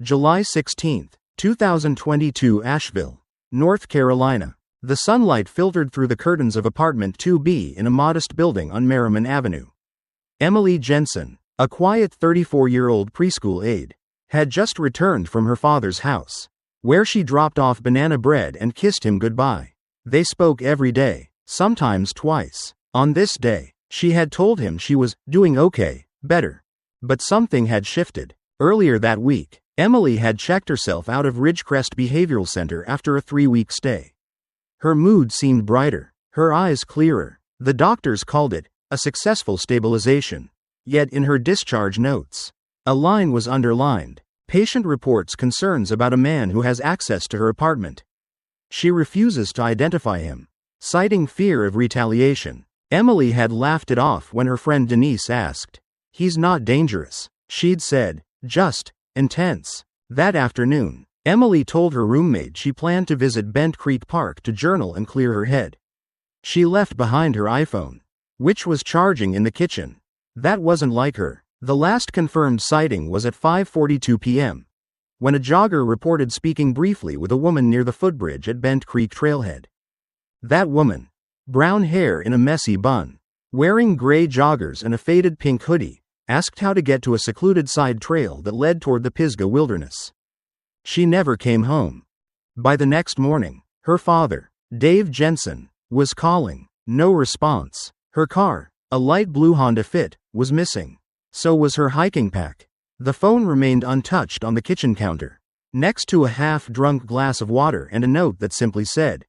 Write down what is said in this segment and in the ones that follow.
July 16, 2022 Asheville, North Carolina. The sunlight filtered through the curtains of apartment 2B in a modest building on Merriman Avenue. Emily Jensen, a quiet 34-year-old preschool aide, had just returned from her father's house, where she dropped off banana bread and kissed him goodbye. They spoke every day, sometimes twice. On this day, she had told him she was doing okay, better. But something had shifted. Earlier that week, Emily had checked herself out of Ridgecrest Behavioral Center after a 3-week stay. Her mood seemed brighter, her eyes clearer. The doctors called it a successful stabilization. Yet in her discharge notes, a line was underlined. Patient reports concerns about a man who has access to her apartment. She refuses to identify him, citing fear of retaliation. Emily had laughed it off when her friend Denise asked. "He's not dangerous," she'd said, "just intense." That afternoon, Emily told her roommate she planned to visit Bent Creek Park to journal and clear her head. She left behind her iPhone, which was charging in the kitchen. That wasn't like her. The last confirmed sighting was at 5:42 p.m., when a jogger reported speaking briefly with a woman near the footbridge at Bent Creek Trailhead. That woman, brown hair in a messy bun, wearing gray joggers and a faded pink hoodie, asked how to get to a secluded side trail that led toward the Pisgah Wilderness. She never came home. By the next morning, her father, Dave Jensen, was calling. No response. Her car, a light blue Honda Fit, was missing. So was her hiking pack. The phone remained untouched on the kitchen counter, next to a half-drunk glass of water and a note that simply said,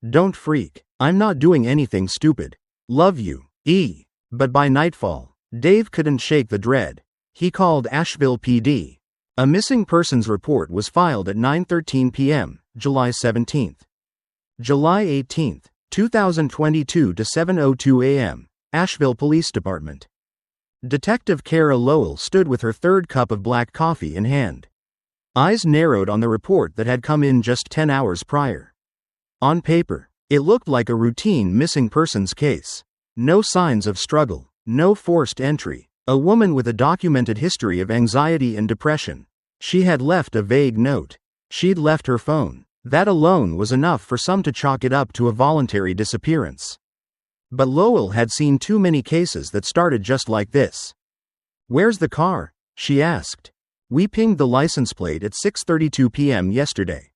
"Don't freak. I'm not doing anything stupid. Love you, E." But by nightfall, Dave couldn't shake the dread. He called Asheville PD. A missing persons report was filed at 9:13 p.m., July 17. July 18, 2022 to 7:02 a.m., Asheville Police Department. Detective Kara Lowell stood with her third cup of black coffee in hand. Eyes narrowed on the report that had come in just 10 hours prior. On paper, it looked like a routine missing persons case. No signs of struggle. No forced entry. A woman with a documented history of anxiety and depression. She had left a vague note. She'd left her phone. That alone was enough for some to chalk it up to a voluntary disappearance. But Lowell had seen too many cases that started just like this. "Where's the car?" she asked. "We pinged the license plate at 6:32 p.m. yesterday,"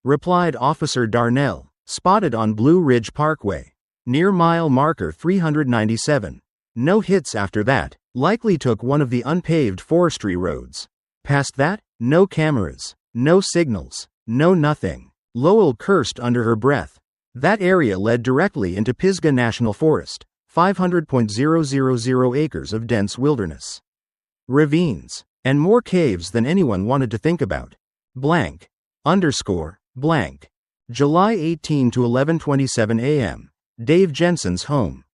replied Officer Darnell, spotted on Blue Ridge Parkway, near mile marker 397. No hits after that, likely took one of the unpaved forestry roads. Past that, no cameras, no signals, no nothing. Lowell cursed under her breath. That area led directly into Pisgah National Forest, 500.000 acres of dense wilderness. Ravines, and more caves than anyone wanted to think about. Blank. Underscore. Blank. July 18 to 11:27 a.m., Dave Jensen's home.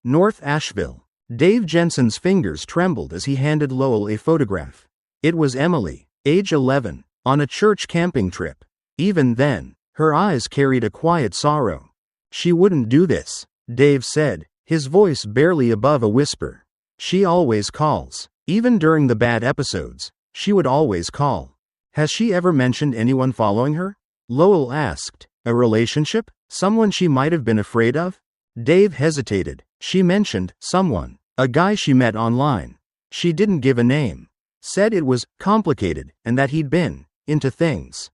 North Asheville. Dave Jensen's fingers trembled as he handed Lowell a photograph. It was Emily, age 11, on a church camping trip. Even then, her eyes carried a quiet sorrow. "She wouldn't do this," Dave said, his voice barely above a whisper. "She always calls. Even during the bad episodes, she would always call." "Has she ever mentioned anyone following her?" Lowell asked. "A relationship? Someone she might have been afraid of?" Dave hesitated. "She mentioned someone. A guy she met online. She didn't give a name. Said it was complicated and that he'd been into things.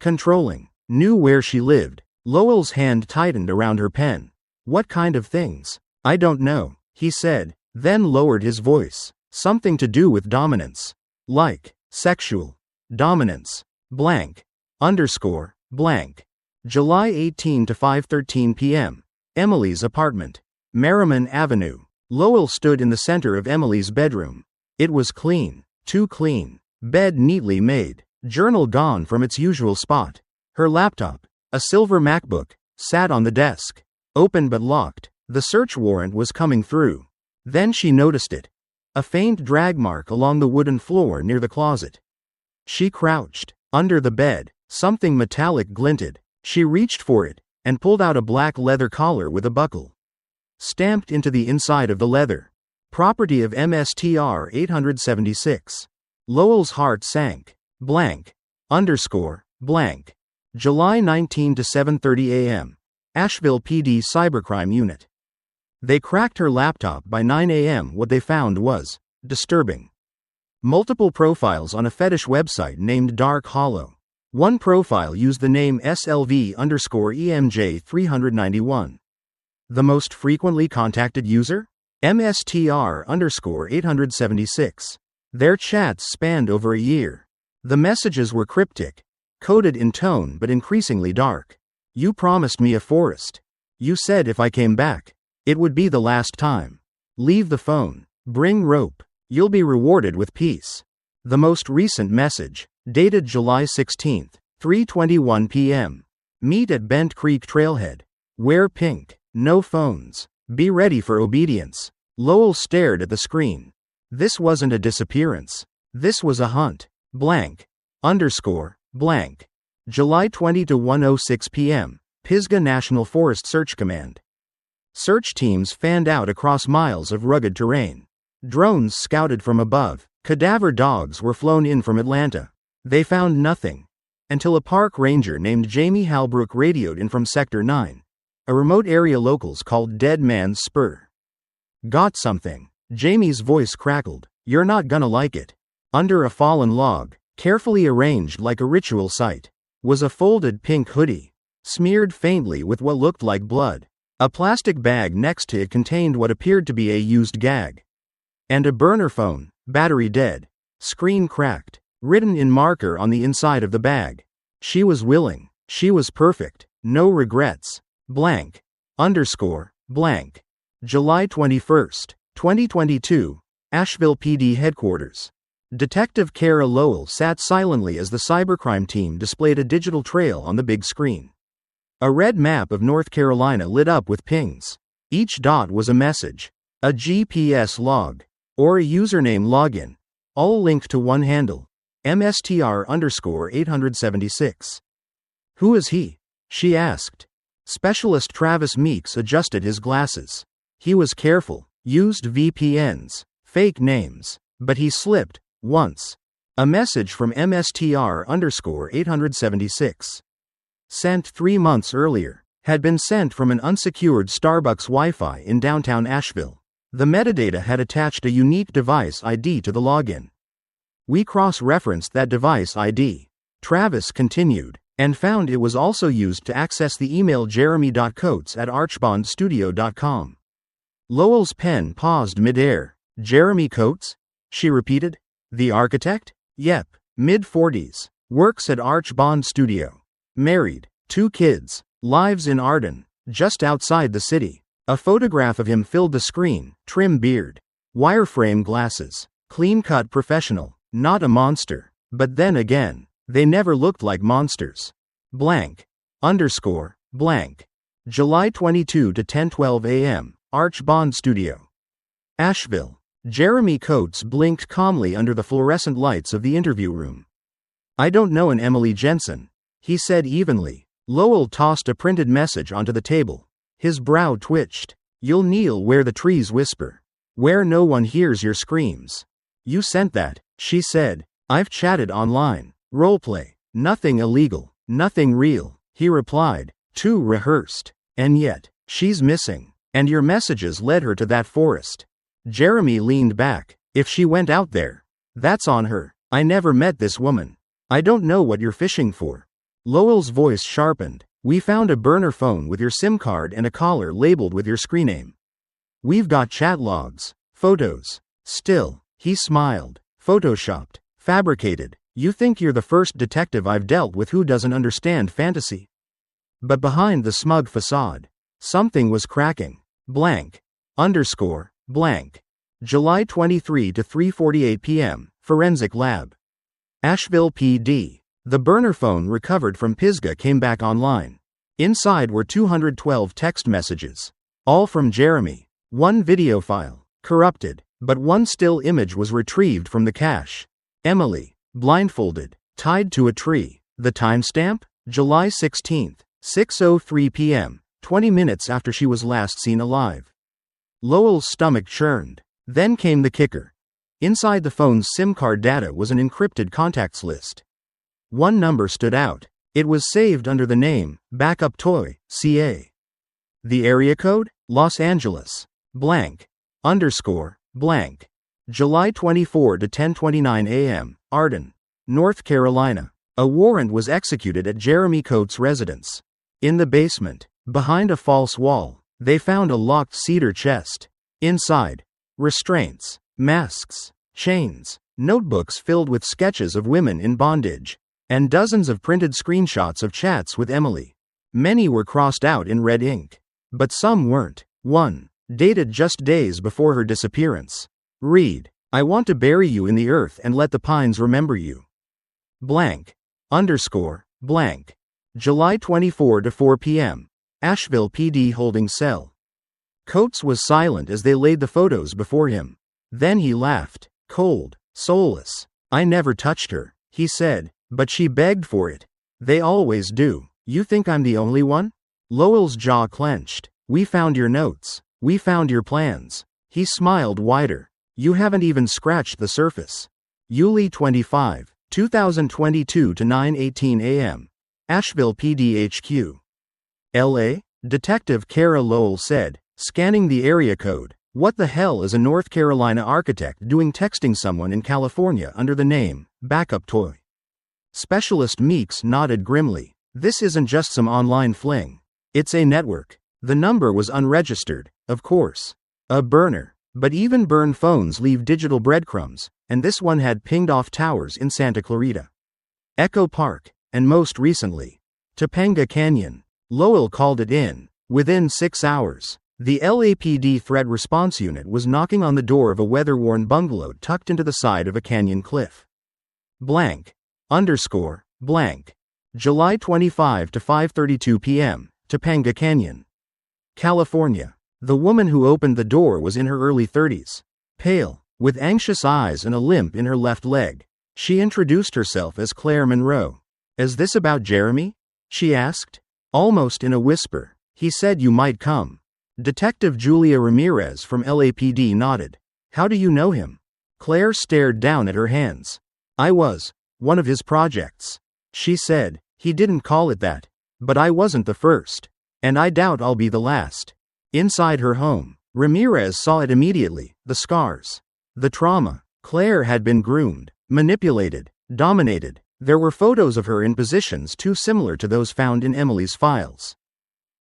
Controlling. Knew where she lived." Lowell's hand tightened around her pen. "What kind of things?" "I don't know," he said, then lowered his voice. "Something to do with dominance. Like sexual dominance. Blank. Underscore. Blank." July 18 to 5:13 p.m., Emily's apartment. Merriman Avenue. Lowell stood in the center of Emily's bedroom. It was clean. Too clean. Bed neatly made. Journal gone from its usual spot. Her laptop, a silver MacBook, sat on the desk. Open but locked. The search warrant was coming through. Then she noticed it. A faint drag mark along the wooden floor near the closet. She crouched. Under the bed, something metallic glinted. She reached for it, and pulled out a black leather collar with a buckle stamped into the inside of the leather. Property of MSTR 876. Lowell's heart sank. blank, underscore, blank. July 19 to 7:30 a.m. Asheville PD Cybercrime Unit. They cracked her laptop by 9 a.m. What they found was disturbing. Multiple profiles on a fetish website named Dark Hollow. One profile used the name SLV_EMJ391. The most frequently contacted user? MSTR_876. Their chats spanned over a year. The messages were cryptic, coded in tone but increasingly dark. You promised me a forest. You said if I came back, it would be the last time. Leave the phone. Bring rope. You'll be rewarded with peace. The most recent message, dated July 16, 3:21 p.m. Meet at Bent Creek Trailhead. Wear pink. No phones. Be ready for obedience. Lowell stared at the screen. This wasn't a disappearance. This was a hunt. Blank. Underscore. Blank. July 20 to 1:06 p.m. Pisgah National Forest Search Command. Search teams fanned out across miles of rugged terrain. Drones scouted from above. Cadaver dogs were flown in from Atlanta. They found nothing. Until a park ranger named Jamie Halbrook radioed in from Sector 9, a remote area locals called Dead Man's Spur. Got something. Jamie's voice crackled. You're not gonna like it. Under a fallen log, carefully arranged like a ritual site, was a folded pink hoodie, smeared faintly with what looked like blood. A plastic bag next to it contained what appeared to be a used gag. And a burner phone, battery dead, screen cracked, written in marker on the inside of the bag. She was willing. She was perfect. No regrets. Blank. Underscore. Blank. July 21, 2022, Asheville PD Headquarters. Detective Kara Lowell sat silently as the cybercrime team displayed a digital trail on the big screen. A red map of North Carolina lit up with pings. Each dot was a message, a GPS log, or a username login, all linked to one handle, MSTR_876. Who is he? She asked. Specialist Travis Meeks adjusted his glasses. He was careful, used VPNs, fake names, but he slipped, once. A message from MSTR_876. Sent 3 months earlier, had been sent from an unsecured Starbucks Wi-Fi in downtown Asheville. The metadata had attached a unique device ID to the login. We cross-referenced that device ID, Travis continued, and found it was also used to access the email jeremy.coates@archbondstudio.com. Lowell's pen paused mid-air. Jeremy Coates? She repeated. The architect? Yep, mid-40s. Works at Arch Bond Studio. Married. 2 kids. Lives in Arden, just outside the city. A photograph of him filled the screen. Trim beard. Wireframe glasses. Clean-cut professional. Not a monster. But then again, they never looked like monsters. Blank. Underscore. Blank. July 22 to 10:12 a.m. Arch Bond Studio. Asheville. Jeremy Coates blinked calmly under the fluorescent lights of the interview room. I don't know an Emily Jensen, he said evenly. Lowell tossed a printed message onto the table. His brow twitched. You'll kneel where the trees whisper, where no one hears your screams. You sent that, she said. I've chatted online. Roleplay. Nothing illegal. Nothing real, he replied. Too rehearsed. And yet, she's missing. And your messages led her to that forest. Jeremy leaned back. If she went out there, that's on her. I never met this woman. I don't know what you're fishing for. Lowell's voice sharpened. We found a burner phone with your SIM card and a collar labeled with your screen name. We've got chat logs, photos. Still, he smiled. Photoshopped. Fabricated. You think you're the first detective I've dealt with who doesn't understand fantasy. But behind the smug facade, something was cracking. Blank. Underscore. Blank. July 23 to 3:48 p.m. Forensic Lab. Asheville PD. The burner phone recovered from Pisgah came back online. Inside were 212 text messages. All from Jeremy. One video file. Corrupted. But one still image was retrieved from the cache. Emily. Blindfolded. Tied to a tree. The timestamp? July 16, 6:03 p.m. 20 minutes after she was last seen alive. Lowell's stomach churned. Then came the kicker. Inside the phone's SIM card data was an encrypted contacts list. One number stood out. It was saved under the name, Backup Toy, CA. The area code? Los Angeles. Blank. Underscore, blank. July 24 to 10:29 a.m., Arden, North Carolina. A warrant was executed at Jeremy Coates' residence. In the basement, behind a false wall, they found a locked cedar chest. Inside, restraints, masks, chains, notebooks filled with sketches of women in bondage, and dozens of printed screenshots of chats with Emily. Many were crossed out in red ink, but some weren't. One, dated just days before her disappearance. Read, "I want to bury you in the earth and let the pines remember you. Blank. Underscore, blank. July 24 to 4 p.m. Asheville PD holding cell." Coates was silent as they laid the photos before him. Then he laughed, cold, soulless. "I never touched her," he said, "but she begged for it. They always do. You think I'm the only one?" Lowell's jaw clenched. "We found your notes. We found your plans." He smiled wider. "You haven't even scratched the surface." July 25, 2022 to 9:18 a.m. Asheville PD HQ. LA? Detective Kara Lowell said, scanning the area code. "What the hell is a North Carolina architect doing texting someone in California under the name, Backup Toy?" Specialist Meeks nodded grimly. "This isn't just some online fling. It's a network." The number was unregistered, of course. A burner. But even burned phones leave digital breadcrumbs, and this one had pinged off towers in Santa Clarita, Echo Park, and most recently, Topanga Canyon. Lowell called it in. Within 6 hours, the LAPD Threat Response Unit was knocking on the door of a weather-worn bungalow tucked into the side of a canyon cliff. Blank. Underscore, blank. July 25 to 5:32 p.m., Topanga Canyon, California. The woman who opened the door was in her early 30s. Pale, with anxious eyes and a limp in her left leg. She introduced herself as Claire Monroe. "Is this about Jeremy?" she asked. Almost in a whisper. "He said you might come." Detective Julia Ramirez from LAPD nodded. "How do you know him?" Claire stared down at her hands. "I was one of his projects," she said. "He didn't call it that. But I wasn't the first. And I doubt I'll be the last." Inside her home, Ramirez saw it immediately, the scars, the trauma. Claire had been groomed, manipulated, dominated. There were photos of her in positions too similar to those found in Emily's files.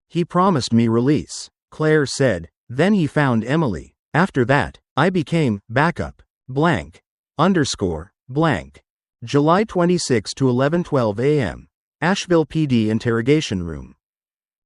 "He promised me release," Claire said. "Then he found Emily. After that, I became backup. Blank. Underscore, blank. July 26 to 11:12 a.m. Asheville PD interrogation room.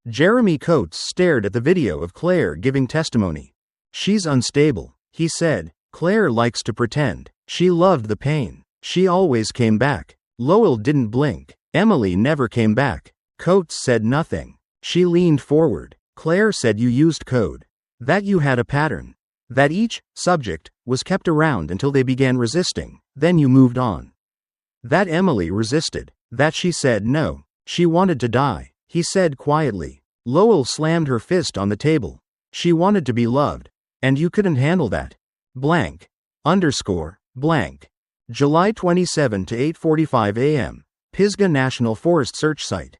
Jeremy Coates stared at the video of Claire giving testimony. "She's unstable," he said. "Claire likes to pretend. She loved the pain. She always came back." Lowell didn't blink. "Emily never came back." Coates said nothing. She leaned forward. "Claire said you used code. That you had a pattern. That each subject was kept around until they began resisting, then you moved on. That Emily resisted. That she said no. She wanted to die," he said quietly. Lowell slammed her fist on the table. "She wanted to be loved. And you couldn't handle that. Blank. Underscore, blank. July 27 to 8:45 a.m. Pisgah National Forest search site.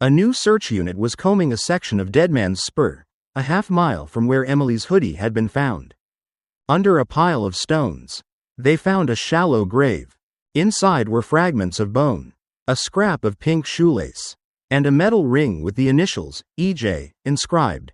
A new search unit was combing a section of Deadman's Spur, a half-mile from where Emily's hoodie had been found. Under a pile of stones, they found a shallow grave. Inside were fragments of bone, a scrap of pink shoelace, and a metal ring with the initials, EJ, inscribed.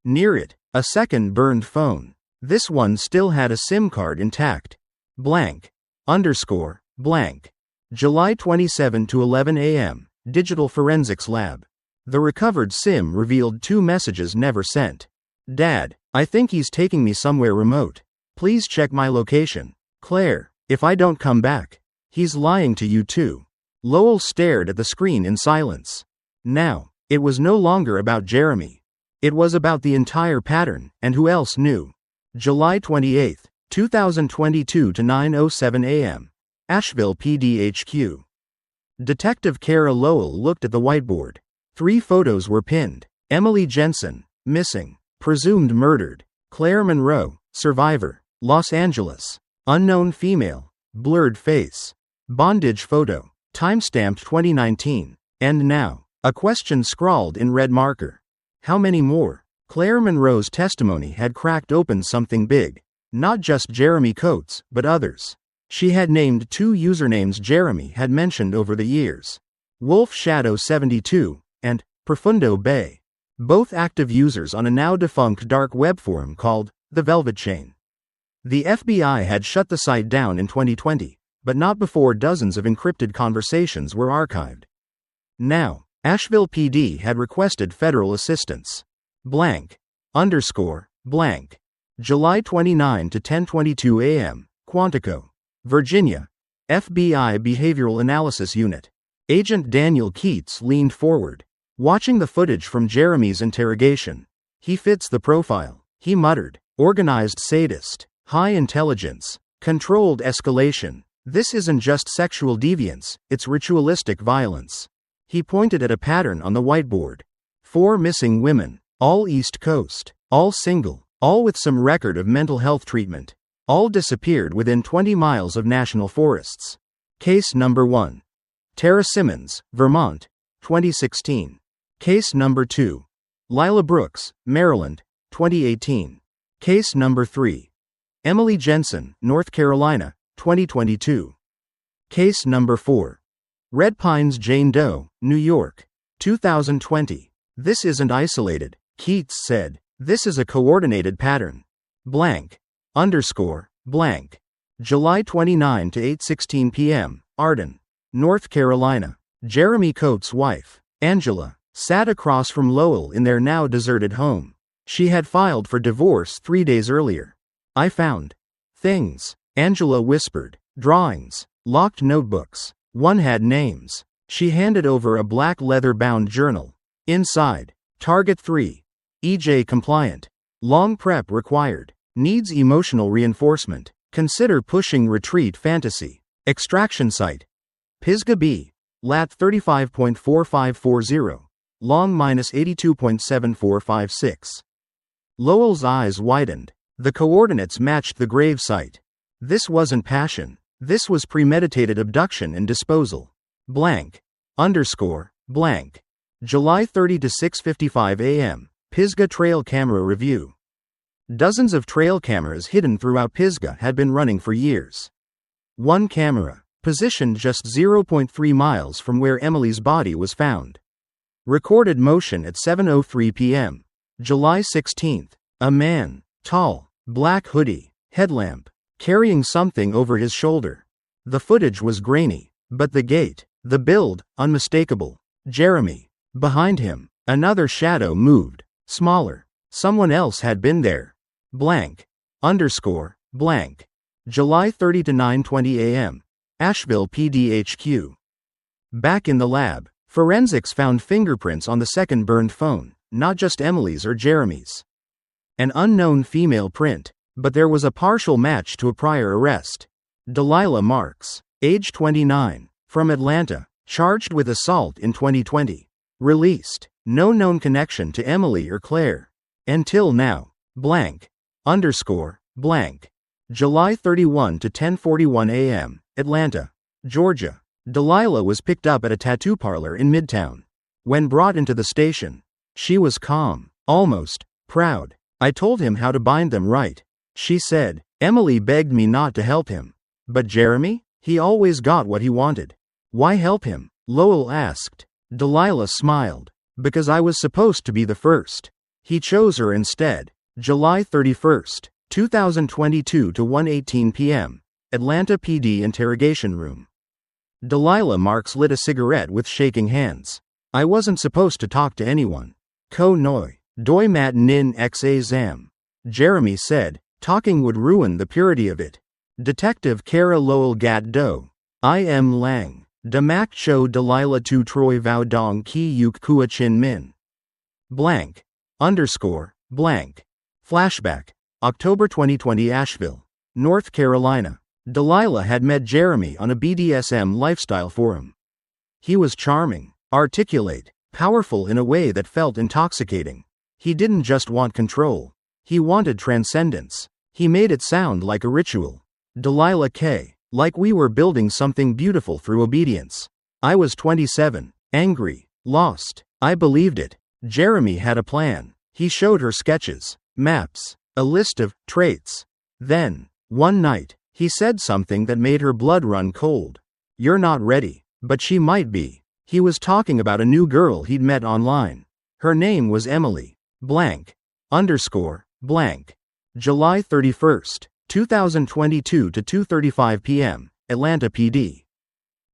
Near it, a second burned phone. This one still had a SIM card intact. Blank. Underscore, blank. July 27 to 11 a.m., Digital Forensics Lab. The recovered SIM revealed 2 messages never sent. "Dad, I think he's taking me somewhere remote. Please check my location. Claire, if I don't come back, he's lying to you too." Lowell stared at the screen in silence. Now, it was no longer about Jeremy. It was about the entire pattern, and who else knew. July 28, 2022 to 9:07 a.m. Asheville PD HQ. Detective Kara Lowell looked at the whiteboard. 3 photos were pinned. Emily Jensen, missing, presumed murdered. Claire Monroe, survivor, Los Angeles, unknown female, blurred face. Bondage photo. Timestamped 2019. And now, a question scrawled in red marker. How many more? Claire Monroe's testimony had cracked open something big. Not just Jeremy Coates, but others. She had named 2 usernames Jeremy had mentioned over the years. Wolf Shadow 72 and Profundo Bay. Both active users on a now-defunct dark web forum called The Velvet Chain. The FBI had shut the site down in 2020, but not before dozens of encrypted conversations were archived. Now, Asheville PD had requested federal assistance. July 29 to 10:22 a.m., Quantico, Virginia. FBI Behavioral Analysis Unit. Agent Daniel Keats leaned forward, watching the footage from Jeremy's interrogation. He fits the profile, he muttered. Organized sadist, high intelligence, controlled escalation. This isn't just sexual deviance, it's ritualistic violence. He pointed at a pattern on the whiteboard. 4 missing women, all East Coast, all single, all with some record of mental health treatment. All disappeared within 20 miles of national forests. Case number 1. Tara Simmons, Vermont, 2016. Case number 2. Lila Brooks, Maryland, 2018. Case number 3. Emily Jensen, North Carolina, 2022. Case number 4. Red Pines Jane Doe, New York, 2020. This isn't isolated, Keats said. This is a coordinated pattern. July 29 to 8:16 p.m., Arden, North Carolina. Jeremy Coates' wife, Angela, sat across from Lowell in their now deserted home. She had filed for divorce 3 days earlier. I found things, Angela whispered. Drawings, locked notebooks. One had names. She handed over a black leather-bound journal. Inside, Target 3. EJ compliant. Long prep required. Needs emotional reinforcement. Consider pushing retreat fantasy. Extraction site. Pisgah B. Lat 35.4540. Long -82.7456. Lowell's eyes widened. The coordinates matched the grave site. This wasn't passion. This was premeditated abduction and disposal. July 30 to 6:55 a.m. Pisgah Trail Camera Review. Dozens of trail cameras hidden throughout Pisgah had been running for years. One camera, positioned just 0.3 miles from where Emily's body was found, recorded motion at 7:03 p.m. July 16. A man, tall, black hoodie, headlamp, carrying something over his shoulder. The footage was grainy, but the gait, the build, unmistakable. Jeremy. Behind him, another shadow moved, smaller. Someone else had been there. July 30 to 9:20 a.m. Asheville PDHQ. Back in the lab, forensics found fingerprints on the second burned phone, not just Emily's or Jeremy's. An unknown female print, but there was a partial match to a prior arrest. Delilah Marks, age 29, from Atlanta, charged with assault in 2020. Released. No known connection to Emily or Claire. Until now. July 31 to 10:41 a.m., Atlanta, Georgia. Delilah was picked up at a tattoo parlor in Midtown. When brought into the station, she was calm, almost proud. I told him how to bind them right, she said. Emily begged me not to help him. But Jeremy? He always got what he wanted. Why help him? Lowell asked. Delilah smiled. Because I was supposed to be the first. He chose her instead. July 31, 2022 to 1:18 p.m. Atlanta PD interrogation room. Delilah Marks lit a cigarette with shaking hands. I wasn't supposed to talk to anyone. Ko noi, doi mat nin xa zam. Jeremy said, talking would ruin the purity of it. Detective Kara Lowell Gat Do. I am Lang. Damak Cho Delilah Tu Troy Vau Dong Ki Yuk Kua Chin Min. Flashback. October 2020 Asheville, North Carolina. Delilah had met Jeremy on a BDSM lifestyle forum. He was charming, articulate, powerful in a way that felt intoxicating. He didn't just want control. He wanted transcendence. He made it sound like a ritual. Delilah K. Like we were building something beautiful through obedience. I was 27, angry, lost. I believed it. Jeremy had a plan. He showed her sketches, maps, a list of traits. Then, one night, he said something that made her blood run cold. You're not ready, but she might be. He was talking about a new girl he'd met online. Her name was Emily. Blank. Underscore. Blank. July 31st, 2022 to 2:35 p.m., Atlanta PD.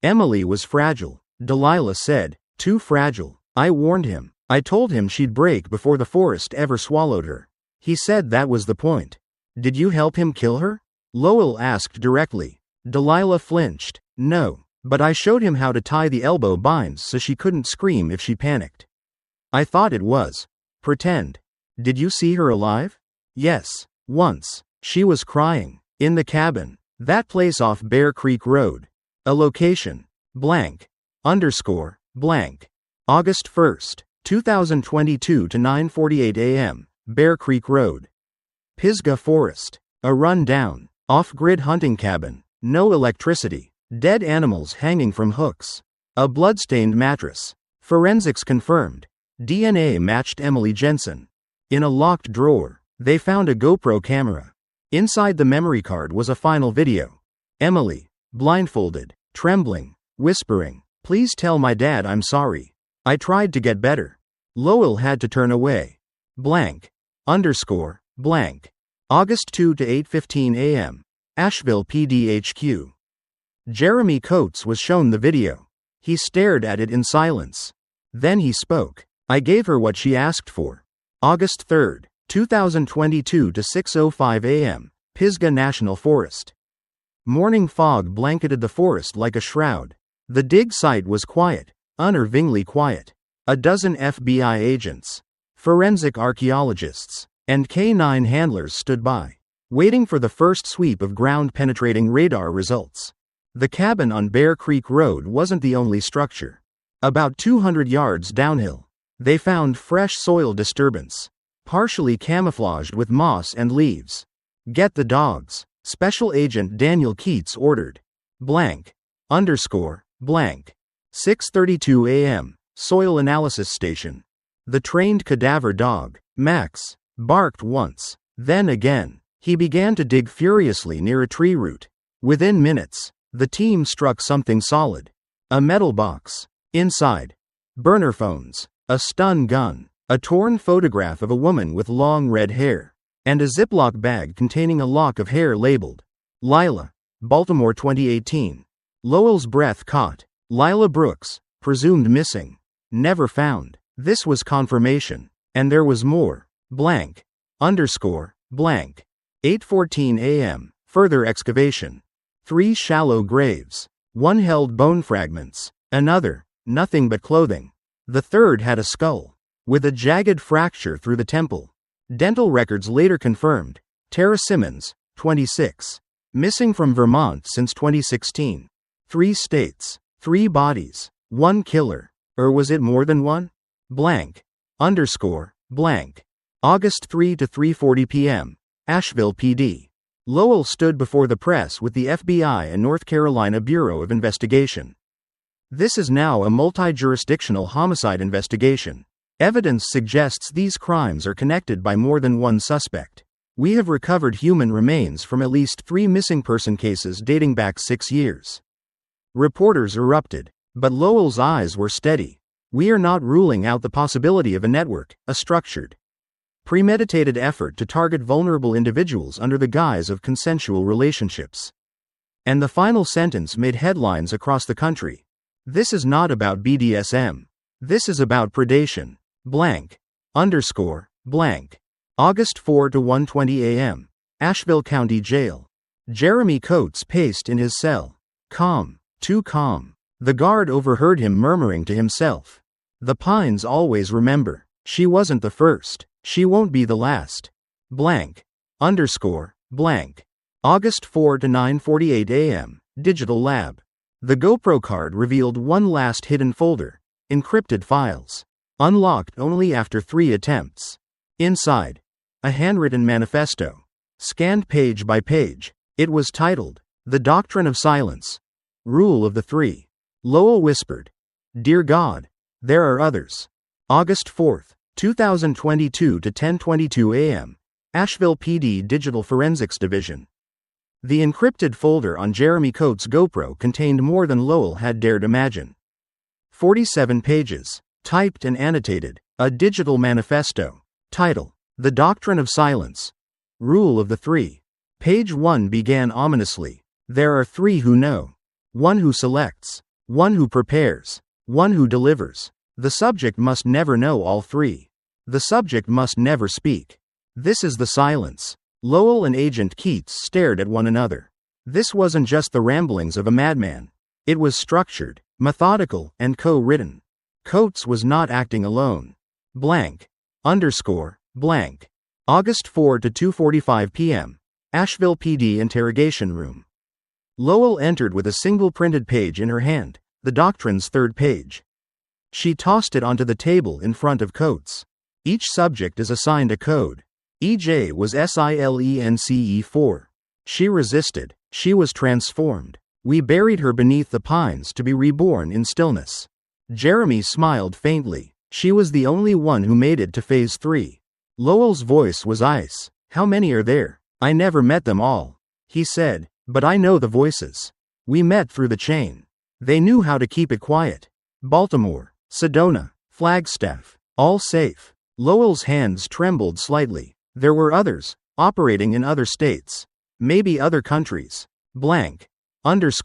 Emily was fragile, Delilah said. Too fragile. I warned him. I told him she'd break before the forest ever swallowed her. He said that was the point. Did you help him kill her? Lowell asked directly. Delilah flinched. No, but I showed him how to tie the elbow binds so she couldn't scream if she panicked. I thought it was pretend. Did you see her alive? Yes, once. She was crying. In the cabin. That place off Bear Creek Road. A location. Blank. Underscore. Blank. August 1st, 2022 to 9:48 a.m., Bear Creek Road. Pisgah Forest. A run-down, off-grid hunting cabin. No electricity. Dead animals hanging from hooks. A blood-stained mattress. Forensics confirmed. DNA matched Emily Jensen. In a locked drawer, they found a GoPro camera. Inside the memory card was a final video. Emily, blindfolded, trembling, whispering, "Please tell my dad I'm sorry. I tried to get better." Lowell had to turn away. Blank. Underscore. Blank. August 2 to 8:15 a.m., Asheville PDHQ. Jeremy Coates was shown the video. He stared at it in silence. Then he spoke. I gave her what she asked for. August 3, 2022 to 6:05 a.m., Pisgah National Forest. Morning fog blanketed the forest like a shroud. The dig site was quiet, unnervingly quiet. A dozen FBI agents, forensic archaeologists, and K-9 handlers stood by, waiting for the first sweep of ground-penetrating radar results. The cabin on Bear Creek Road wasn't the only structure. About 200 yards downhill, they found fresh soil disturbance, partially camouflaged with moss and leaves. Get the dogs, Special Agent Daniel Keats ordered. Blank. Underscore. Blank. 6:32 a.m., Soil Analysis Station. The trained cadaver dog, Max, barked once, then again. He began to dig furiously near a tree root. Within minutes, the team struck something solid. A metal box. Inside, burner phones, a stun gun, a torn photograph of a woman with long red hair, and a Ziploc bag containing a lock of hair labeled Lila, Baltimore 2018. Lowell's breath caught. Lila Brooks, presumed missing. Never found. This was confirmation. And there was more. Blank. Underscore. Blank. 8:14 a.m., further excavation. 3 shallow graves. One held bone fragments. Another, nothing but clothing. The third had a skull, with a jagged fracture through the temple. Dental records later confirmed. Tara Simmons, 26. Missing from Vermont since 2016. 3 states. 3 bodies. 1 killer. Or was it more than one? Blank. Underscore. Blank. August 3 to 3:40 p.m., Asheville PD. Lowell stood before the press with the FBI and North Carolina Bureau of Investigation. This is now a multi-jurisdictional homicide investigation. Evidence suggests these crimes are connected by more than one suspect. We have recovered human remains from at least 3 missing person cases dating back 6 years. Reporters erupted, but Lowell's eyes were steady. We are not ruling out the possibility of a network, a structured, premeditated effort to target vulnerable individuals under the guise of consensual relationships. And the final sentence made headlines across the country. This is not about BDSM. This is about predation. Blank. Underscore. Blank. August 4 to 1:20 a.m., Asheville County Jail. Jeremy Coates paced in his cell. Calm. Too calm. The guard overheard him murmuring to himself. The Pines always remember. She wasn't the first. She won't be the last. Blank. Underscore. Blank. August 4 to 9:48 a.m., Digital Lab. The GoPro card revealed one last hidden folder. Encrypted files. Unlocked only after 3 attempts. Inside, a handwritten manifesto. Scanned page by page. It was titled, The Doctrine of Silence. Rule of the Three. Lowell whispered. Dear God. There are others. August 4, 2022 to 10:22 a.m. Asheville PD Digital Forensics Division. The encrypted folder on Jeremy Coates' GoPro contained more than Lowell had dared imagine. 47 pages, typed and annotated, a digital manifesto. Title: The Doctrine of Silence. Rule of the Three. Page 1 began ominously. There are three who know. One who selects. One who prepares. One who delivers. The subject must never know all three. The subject must never speak. This is the silence. Lowell and Agent Keats stared at one another. This wasn't just the ramblings of a madman. It was structured, methodical, and co-written. Coates was not acting alone. Blank. Blank. August 4 to 2:45 p.m. Asheville PD Interrogation Room. Lowell entered with a single printed page in her hand, the doctrine's third page. She tossed it onto the table in front of Coates. Each subject is assigned a code. EJ was SILENCE4. She resisted. She was transformed. We buried her beneath the pines to be reborn in stillness. Jeremy smiled faintly. She was the only one who made it to Phase 3. Lowell's voice was ice. How many are there? I never met them all. He said, but I know the voices. We met through the chain. They knew how to keep it quiet. Baltimore, Sedona, Flagstaff, all safe. Lowell's hands trembled slightly. There were others, operating in other states. Maybe other countries. Blank. August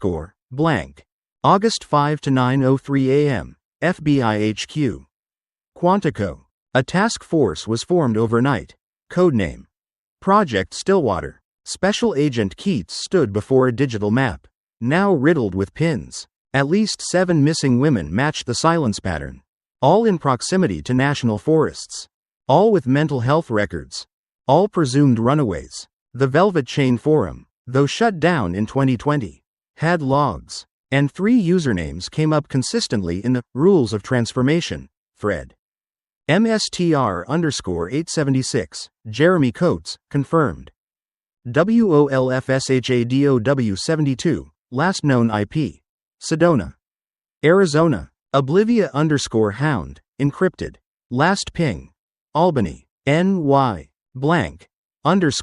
5 to 9:03 a.m. FBI HQ. Quantico. A task force was formed overnight. Codename. Project Stillwater. Special Agent Keats stood before a digital map, now riddled with pins. At least 7 missing women matched the silence pattern. All in proximity to national forests. All with mental health records. All presumed runaways. The Velvet Chain Forum, though shut down in 2020, had logs. And 3 usernames came up consistently in the Rules of Transformation thread. MSTR_876, Jeremy Coates, confirmed. WOLFSHADOW72, last known IP. Sedona, Arizona. Oblivia_hound, encrypted. Last ping. Albany, NY. Blank. August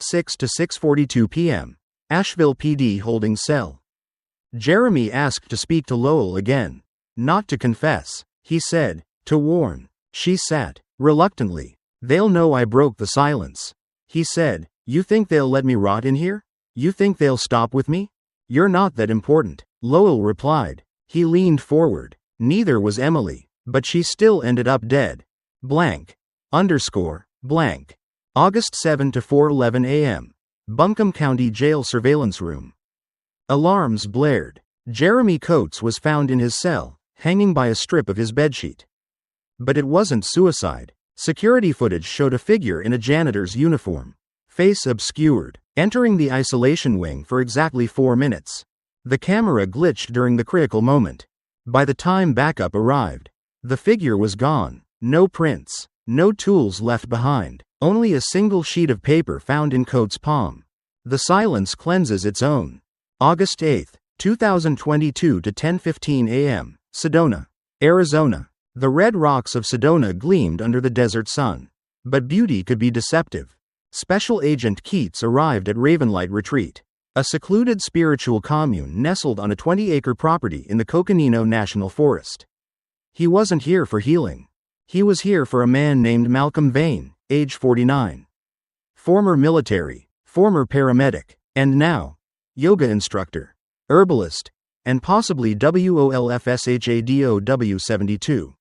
6 to 6:42 p.m. Asheville PD holding cell. Jeremy asked to speak to Lowell again. Not to confess, he said, to warn. She sat, reluctantly. They'll know I broke the silence. He said, you think they'll let me rot in here? You think they'll stop with me? You're not that important, Lowell replied. He leaned forward. Neither was Emily, but she still ended up dead. Blank. August 7 to 4:11 a.m. Buncombe County Jail Surveillance Room. Alarms blared. Jeremy Coates was found in his cell, hanging by a strip of his bedsheet. But it wasn't suicide. Security footage showed a figure in a janitor's uniform, face obscured, entering the isolation wing for exactly 4 minutes. The camera glitched during the critical moment. By the time backup arrived, the figure was gone. No prints, no tools left behind, only a single sheet of paper found in Coates' palm. The silence cleanses its own. August 8, 2022 to 10:15 a.m. Sedona, Arizona. The red rocks of Sedona gleamed under the desert sun. But beauty could be deceptive. Special Agent Keats arrived at Ravenlight Retreat, a secluded spiritual commune nestled on a 20-acre property in the Coconino National Forest. He wasn't here for healing. He was here for a man named Malcolm Vane, age 49. Former military, former paramedic, and now, yoga instructor, herbalist, and possibly WOLFSHADOW72.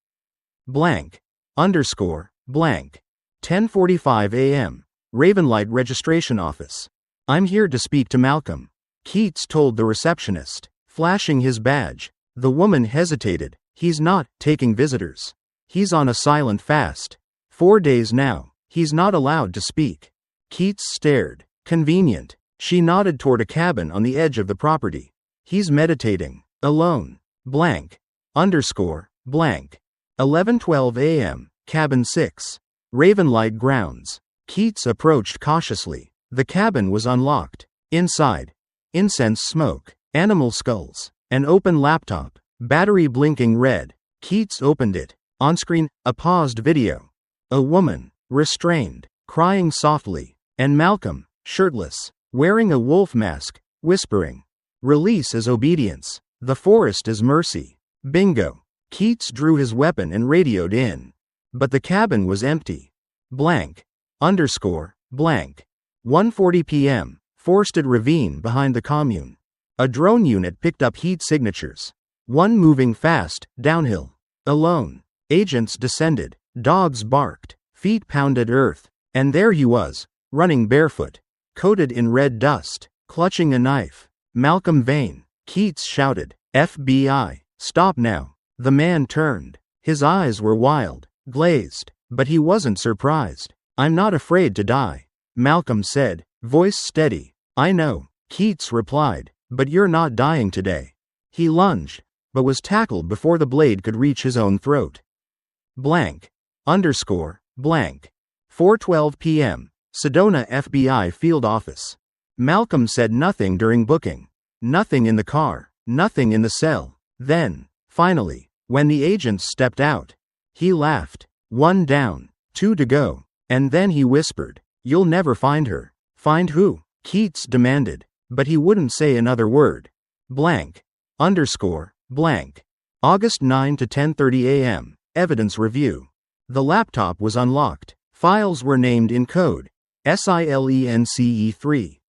Blank. 10:45 a.m. Ravenlight Registration Office. I'm here to speak to Malcolm, Keats told the receptionist, flashing his badge. The woman hesitated. He's not taking visitors. He's on a silent fast. 4 days now. He's not allowed to speak. Keats stared. Convenient. She nodded toward a cabin on the edge of the property. He's meditating. Alone. 11:12 a.m. Cabin 6. Ravenlight Grounds. Keats approached cautiously. The cabin was unlocked. Inside, incense smoke, animal skulls, An open laptop. Battery blinking red. Keats opened it. On screen, a paused video. A woman, restrained, crying softly, and Malcolm, shirtless, wearing a wolf mask, whispering, "Release is obedience. The forest is mercy." Bingo. Keats drew his weapon and radioed in. But the cabin was empty. Blank. Underscore. Blank. 1:40 p.m. Forested ravine behind the commune. A drone unit picked up heat signatures. One moving fast, downhill. Alone. Agents descended. Dogs barked. Feet pounded earth. And there he was, running barefoot, coated in red dust, clutching a knife. Malcolm Vane. Keats shouted, "FBI, stop now." The man turned. His eyes were wild, glazed, but he wasn't surprised. "I'm not afraid to die," Malcolm said, voice steady. "I know," Keats replied, "but you're not dying today." He lunged, but was tackled before the blade could reach his own throat. Blank. Underscore. Blank. 4:12 p.m. Sedona FBI field office. Malcolm said nothing during booking. Nothing in the car. Nothing in the cell. Then, finally, when the agents stepped out, he laughed. 1 down, 2 to go. And then he whispered, "You'll never find her." "Find who?" Keats demanded, but he wouldn't say another word. Blank. Underscore. Blank. August 9 to 10:30 a.m. Evidence review. The laptop was unlocked. Files were named in code. SILENCE3.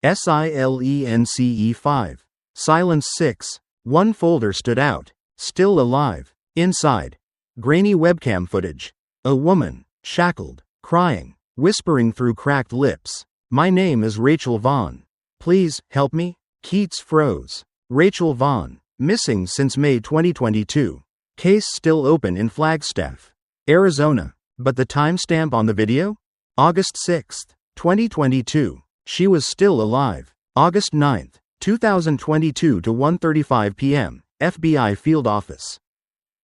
SILENCE5. Silence 6. One folder stood out. Still alive. Inside. Grainy webcam footage. A woman, shackled, crying, whispering through cracked lips. "My name is Rachel Vaughn. Please, help me?" Keats froze. Rachel Vaughn, missing since May 2022. Case still open in Flagstaff, Arizona. But the timestamp on the video? August 6, 2022. She was still alive. August 9, 2022 to 1:35 p.m. FBI field office.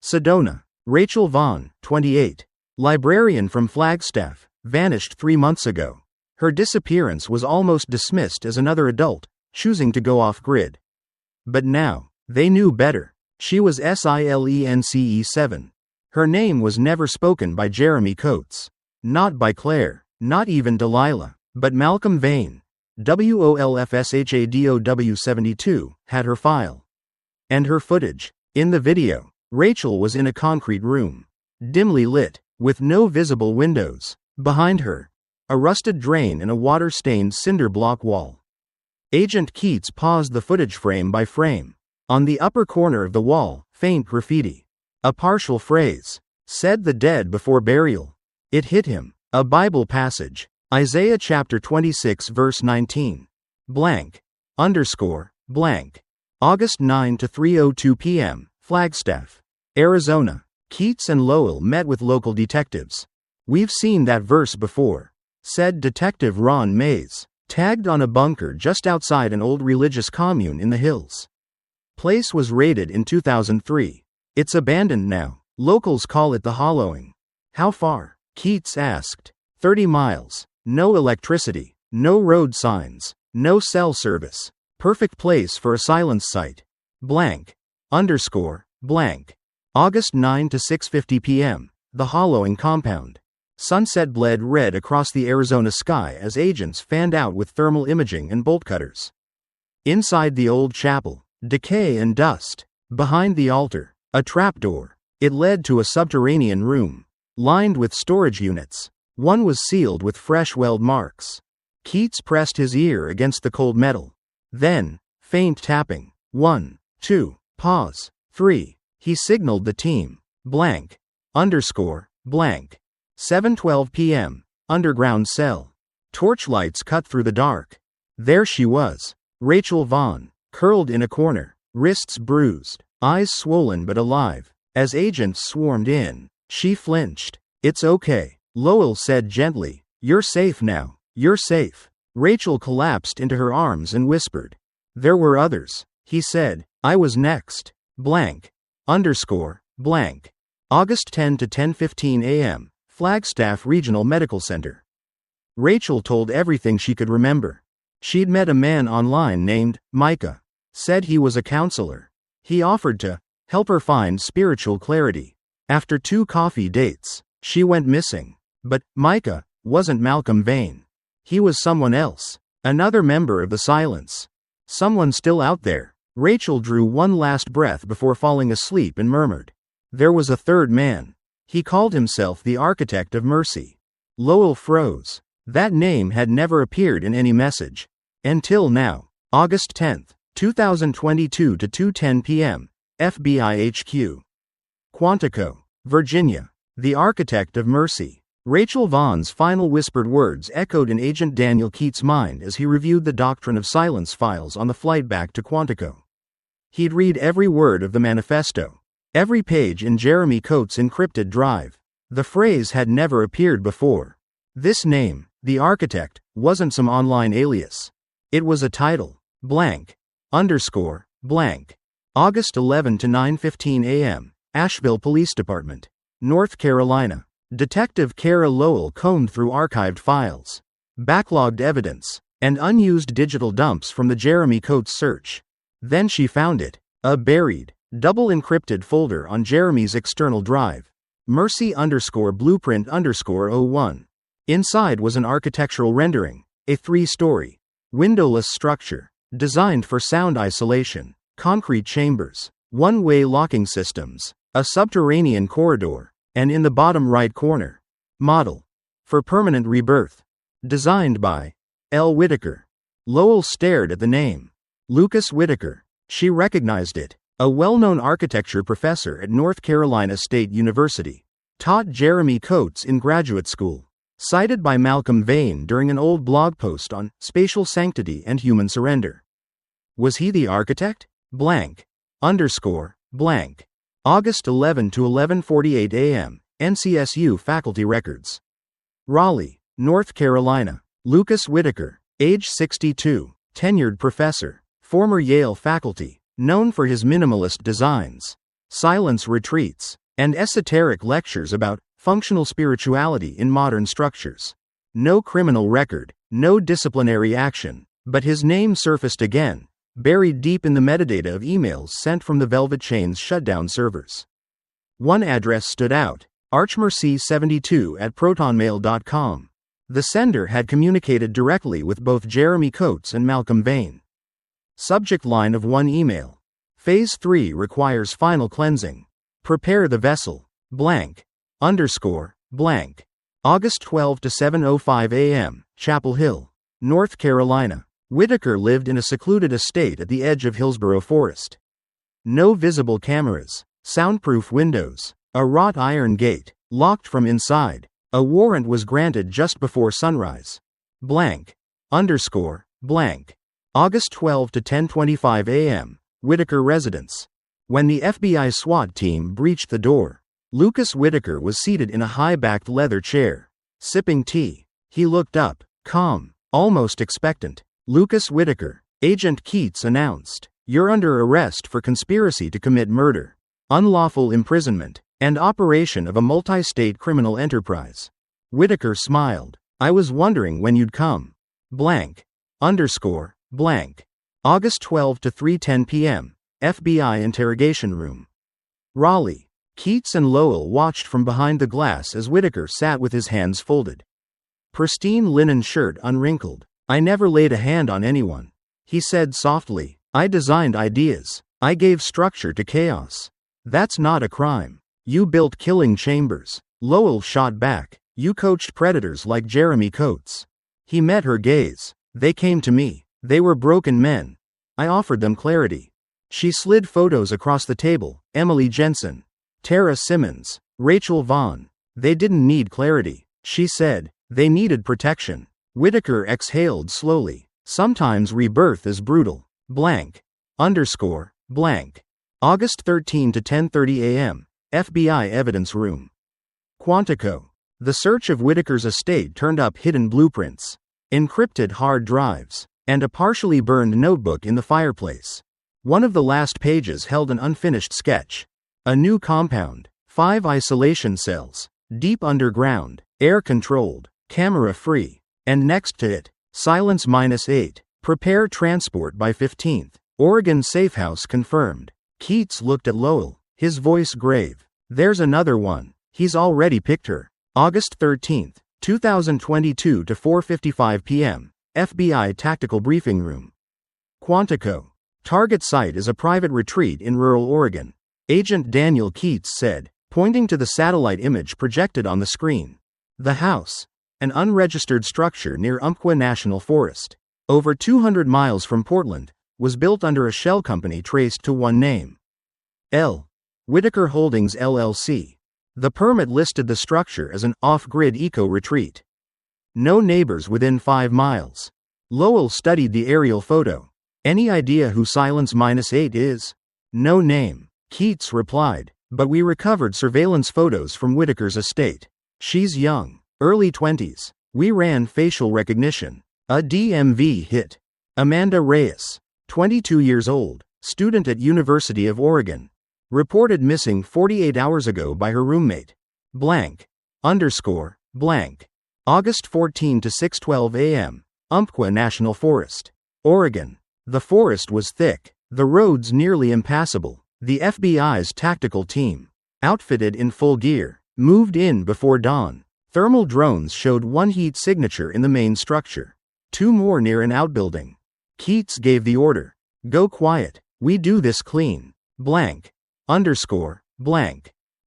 Sedona. Rachel Vaughn, 28. Librarian from Flagstaff, vanished 3 months ago. Her disappearance was almost dismissed as another adult, choosing to go off-grid. But now, they knew better. She was SILENCE7. Her name was never spoken by Jeremy Coates. Not by Claire, not even Delilah, but Malcolm Vane. WOLFSHADOW72 had her file. And her footage. In the video, Rachel was in a concrete room. Dimly lit, with no visible windows. Behind her, a rusted drain and a water-stained cinder block wall. Agent Keats paused the footage frame by frame. On the upper corner of the wall, faint graffiti. A partial phrase. "Said the dead before burial." It hit him. A Bible passage. Isaiah chapter 26 verse 19. Blank. Underscore. Blank. August 9 to 3:02 p.m. Flagstaff, Arizona. Keats and Lowell met with local detectives. "We've seen that verse before," said Detective Ron Mays, tagged on a bunker just outside an old religious commune in the hills. Place was raided in 2003. It's abandoned now. Locals call it the Hollowing. "How far?" Keats asked. 30 miles. No electricity. No road signs. No cell service. Perfect place for a silence site. Blank. Underscore. Blank. August 9 to 6:50 p.m. The Hollowing compound. Sunset bled red across the Arizona sky as agents fanned out with thermal imaging and bolt cutters. Inside the old chapel, decay and dust. Behind the altar, a trapdoor. It led to a subterranean room, lined with storage units. One was sealed with fresh weld marks. Keats pressed his ear against the cold metal. Then, faint tapping. 1, 2, pause, 3. He signaled the team. Blank. Underscore. Blank. 7:12 p.m. Underground cell. Torchlights cut through the dark. There she was. Rachel Vaughn, curled in a corner, wrists bruised, eyes swollen but alive. As agents swarmed in, she flinched. "It's okay," Lowell said gently. "You're safe now. You're safe." Rachel collapsed into her arms and whispered. "There were others," he said. "I was next." Blank. Underscore. Blank. August 10 to 10:15 a.m. Flagstaff Regional Medical Center. Rachel told everything she could remember. She'd met a man online named Micah. Said he was a counselor. He offered to help her find spiritual clarity. After 2 coffee dates, she went missing. But Micah wasn't Malcolm Vane. He was someone else. Another member of the Silence. Someone still out there. Rachel drew one last breath before falling asleep and murmured. There was a third man. He called himself the Architect of Mercy. Lowell froze. That name had never appeared in any message. Until now. August 10, 2022 to 2:10 p.m. FBI HQ. Quantico, Virginia. The Architect of Mercy. Rachel Vaughn's final whispered words echoed in Agent Daniel Keate's mind as he reviewed the Doctrine of Silence files on the flight back to Quantico. He'd read every word of the manifesto. Every page in Jeremy Coates' encrypted drive. The phrase had never appeared before. This name, the Architect, wasn't some online alias. It was a title. Blank. _ blank. August 11 to 9:15 a.m. Asheville Police Department, North Carolina. Detective Kara Lowell combed through archived files, backlogged evidence, and unused digital dumps from the Jeremy Coates search. Then she found it. A buried, double-encrypted folder on Jeremy's external drive. Mercy_blueprint_01. Inside was an architectural rendering, a 3-story, windowless structure, designed for sound isolation, concrete chambers, one-way locking systems, a subterranean corridor, and in the bottom right corner, model for permanent rebirth. Designed by L. Whitaker. Lowell stared at the name. Lucas Whitaker. She recognized it. A well-known architecture professor at North Carolina State University. Taught Jeremy Coates in graduate school. Cited by Malcolm Vane during an old blog post on spatial sanctity and human surrender. Was he the architect? Blank. Blank. August 11 to 11:48 a.m. NCSU Faculty Records. Raleigh, North Carolina. Lucas Whitaker, age 62, tenured professor, former Yale faculty, known for his minimalist designs, silence retreats, and esoteric lectures about functional spirituality in modern structures. No criminal record, no disciplinary action, but his name surfaced again, buried deep in the metadata of emails sent from the Velvet Chain's shutdown servers. One address stood out, archmercy72@protonmail.com. The sender had communicated directly with both Jeremy Coates and Malcolm Vane. Subject line of one email. Phase 3 requires final cleansing. Prepare the vessel. Blank. Blank. August 12 to 7:05 a.m. Chapel Hill, North Carolina. Whitaker lived in a secluded estate at the edge of Hillsborough Forest. No visible cameras, soundproof windows, a wrought iron gate, locked from inside. A warrant was granted just before sunrise. Blank. Blank. August 12 to 10:25 a.m. Whitaker residence. When the FBI SWAT team breached the door, Lucas Whitaker was seated in a high-backed leather chair, sipping tea. He looked up, calm, almost expectant. Lucas Whitaker, Agent Keates announced, "You're under arrest for conspiracy to commit murder, unlawful imprisonment, and operation of a multi-state criminal enterprise." Whitaker smiled. "I was wondering when you'd come." Blank. Blank. August 12 to 3:10 p.m. FBI interrogation room. Raleigh. Keates and Lowell watched from behind the glass as Whitaker sat with his hands folded. Pristine linen shirt unwrinkled. "I never laid a hand on anyone," he said softly. "I designed ideas. I gave structure to chaos. That's not a crime. You built killing chambers." Lowell shot back. "You coached predators like Jeremy Coates." He met her gaze. "They came to me. They were broken men. I offered them clarity." She slid photos across the table. Emily Jensen, Tara Simmons, Rachel Vaughn. "They didn't need clarity," she said. "They needed protection." Whitaker exhaled slowly. "Sometimes rebirth is brutal." Blank. Blank. August 13 to 10:30 a.m. FBI evidence room. Quantico. The search of Whitaker's estate turned up hidden blueprints, encrypted hard drives, and a partially burned notebook in the fireplace. One of the last pages held an unfinished sketch. A new compound, 5 isolation cells, deep underground, air-controlled, camera-free. And next to it, Silence -8, prepare transport by 15th, Oregon Safehouse confirmed. Keats looked at Lowell, his voice grave. There's another one. He's already picked her. August 13, 2022 to 4:55 p.m. FBI Tactical Briefing Room. Quantico. Target site is a private retreat in rural Oregon. Agent Daniel Keats said, pointing to the satellite image projected on the screen. The house, an unregistered structure near Umpqua National Forest, over 200 miles from Portland, was built under a shell company traced to one name. L. Whitaker Holdings LLC. The permit listed the structure as an off-grid eco-retreat. No neighbors within 5 miles. Lowell studied the aerial photo. Any idea who Silence-8 is? No name. Keats replied, but we recovered surveillance photos from Whitaker's estate. She's young, early 20s. We ran facial recognition. A DMV hit. Amanda Reyes, 22 years old, student at University of Oregon. Reported missing 48 hours ago by her roommate. August 14 to 6:12 a.m. Umpqua National Forest, Oregon. The forest was thick, the roads nearly impassable. The FBI's tactical team, outfitted in full gear, moved in before dawn. Thermal drones showed one heat signature in the main structure, 2 more near an outbuilding. Keats gave the order, "Go quiet, we do this clean."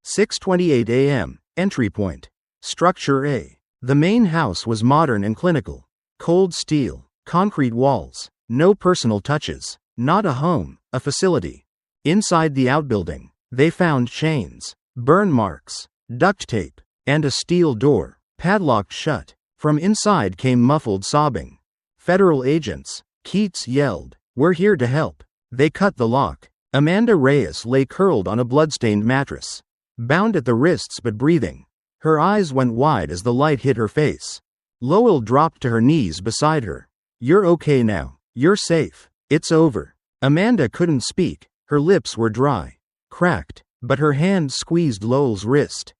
6:28 a.m. Entry point. Structure A. The main house was modern and clinical. Cold steel, concrete walls, no personal touches. Not a home, a facility. Inside the outbuilding, they found chains, burn marks, duct tape, and a steel door, padlocked shut. From inside came muffled sobbing. "Federal agents," Keats yelled. "We're here to help." They cut the lock. Amanda Reyes lay curled on a bloodstained mattress, bound at the wrists but breathing. Her eyes went wide as the light hit her face. Lowell dropped to her knees beside her. "You're okay now. You're safe. It's over." Amanda couldn't speak. Her lips were dry, cracked, but her hand squeezed Lowell's wrist.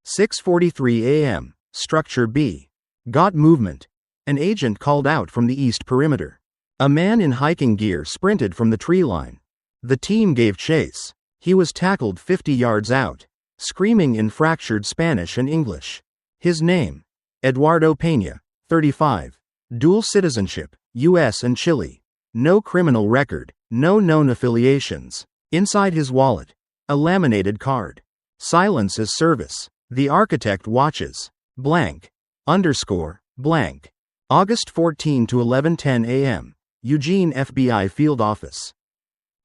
6:43 a.m. Structure B. Got movement. An agent called out from the east perimeter. A man in hiking gear sprinted from the tree line. The team gave chase. He was tackled 50 yards out, screaming in fractured Spanish and English. His name? Eduardo Peña, 35. Dual citizenship, U.S. and Chile. No criminal record, no known affiliations. Inside his wallet, a laminated card. Silence as service. The architect watches. August 14 to 11:10 a.m. Eugene FBI Field Office.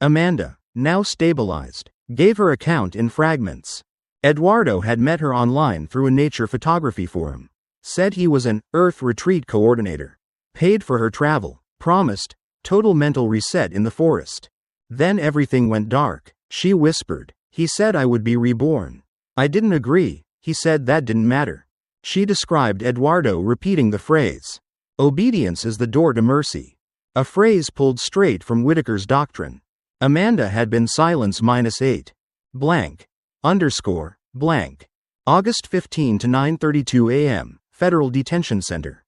Amanda, now stabilized, gave her account in fragments. Eduardo had met her online through a nature photography forum. Said he was an Earth retreat coordinator. Paid for her travel. Promised total mental reset in the forest. Then everything went dark. She whispered. He said I would be reborn. I didn't agree. He said that didn't matter. She described Eduardo repeating the phrase, "Obedience is the door to mercy." A phrase pulled straight from Whitaker's doctrine. Amanda had been Silence-8. August 15 to 9:32 a.m. Federal Detention Center.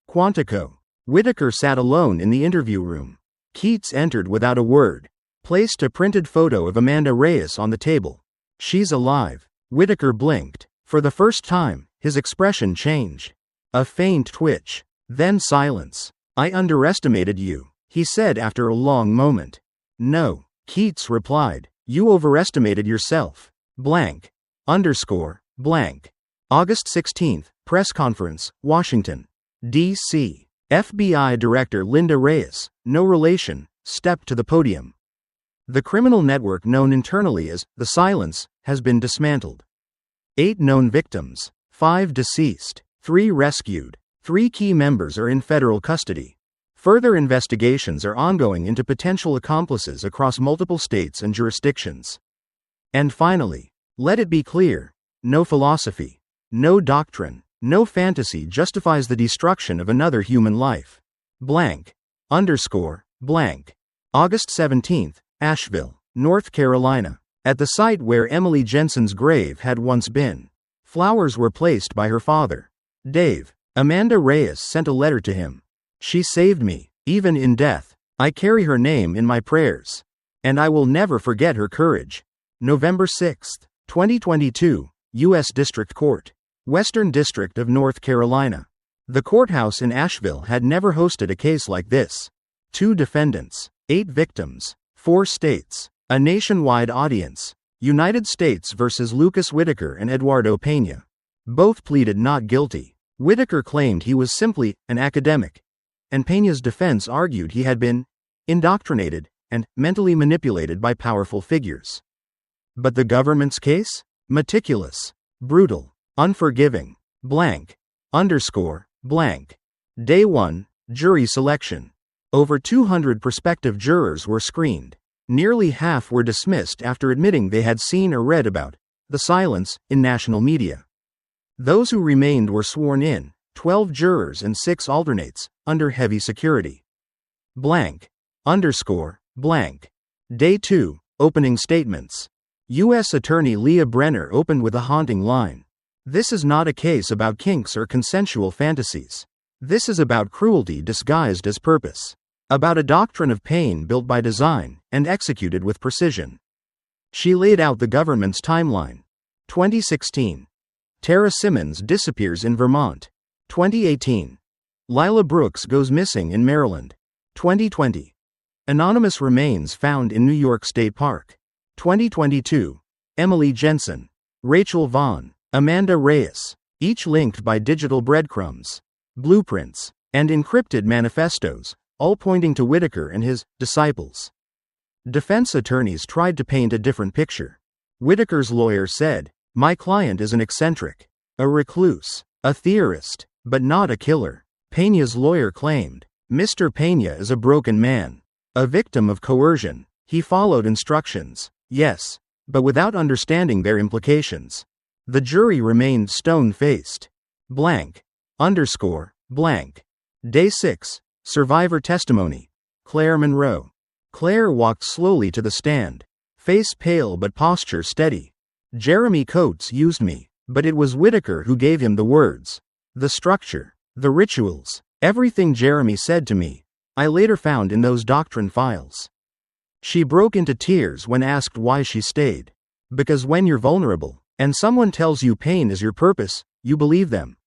Quantico. Whitaker sat alone in the interview room. Keats entered without a word, placed a printed photo of Amanda Reyes on the table. "She's alive." Whitaker blinked. For the first time, his expression changed. A faint twitch, then silence. "I underestimated you," he said after a long moment. "No," Keats replied, "you overestimated yourself." August 16, press conference, Washington, D.C. FBI Director Linda Reyes, no relation, stepped to the podium. The criminal network known internally as the Silence has been dismantled. 8 known victims, 5 deceased, 3 rescued, 3 key members are in federal custody. Further investigations are ongoing into potential accomplices across multiple states and jurisdictions. And finally, let it be clear, no philosophy, no doctrine, no fantasy justifies the destruction of another human life. August 17, Asheville, North Carolina. At the site where Emily Jensen's grave had once been, flowers were placed by her father, Dave. Amanda Reyes sent a letter to him. "She saved me, even in death. I carry her name in my prayers. And I will never forget her courage. November 6, 2022, U.S. District Court. Western District of North Carolina. The courthouse in Asheville had never hosted a case like this. 2 defendants, 8 victims, 4 states, a nationwide audience. United States versus Lucas Whitaker and Eduardo Pena. Both pleaded not guilty. Whitaker claimed he was simply an academic, and Pena's defense argued he had been indoctrinated and mentally manipulated by powerful figures. But the government's case? Meticulous, brutal, unforgiving, blank, underscore, blank. Day 1, jury selection. Over 200 prospective jurors were screened. Nearly half were dismissed after admitting they had seen or read about the silence in national media. Those who remained were sworn in, 12 jurors and 6 alternates, under heavy security. Blank, underscore, blank. Day 2, opening statements. U.S. Attorney Leah Brenner opened with a haunting line. This is not a case about kinks or consensual fantasies. This is about cruelty disguised as purpose. About a doctrine of pain built by design and executed with precision. She laid out the government's timeline. 2016. Tara Simmons disappears in Vermont. 2018. Lila Brooks goes missing in Maryland. 2020. Anonymous remains found in New York State Park. 2022. Emily Jensen, Rachel Vaughn, Amanda Reyes, each linked by digital breadcrumbs, blueprints, and encrypted manifestos, all pointing to Whitaker and his disciples. Defense attorneys tried to paint a different picture. Whitaker's lawyer said, "My client is an eccentric, a recluse, a theorist, but not a killer." Pena's lawyer claimed, "Mr. Pena is a broken man, a victim of coercion. He followed instructions, yes, but without understanding their implications." The jury remained stone-faced. Blank, underscore, blank. Day 6, survivor testimony. Claire Monroe. Claire walked slowly to the stand, face pale but posture steady. "Jeremy Coates used me, but it was Whitaker who gave him the words. The structure, the rituals, everything Jeremy said to me, I later found in those doctrine files." She broke into tears when asked why she stayed. Because when you're vulnerable, and someone tells you pain is your purpose, you believe them.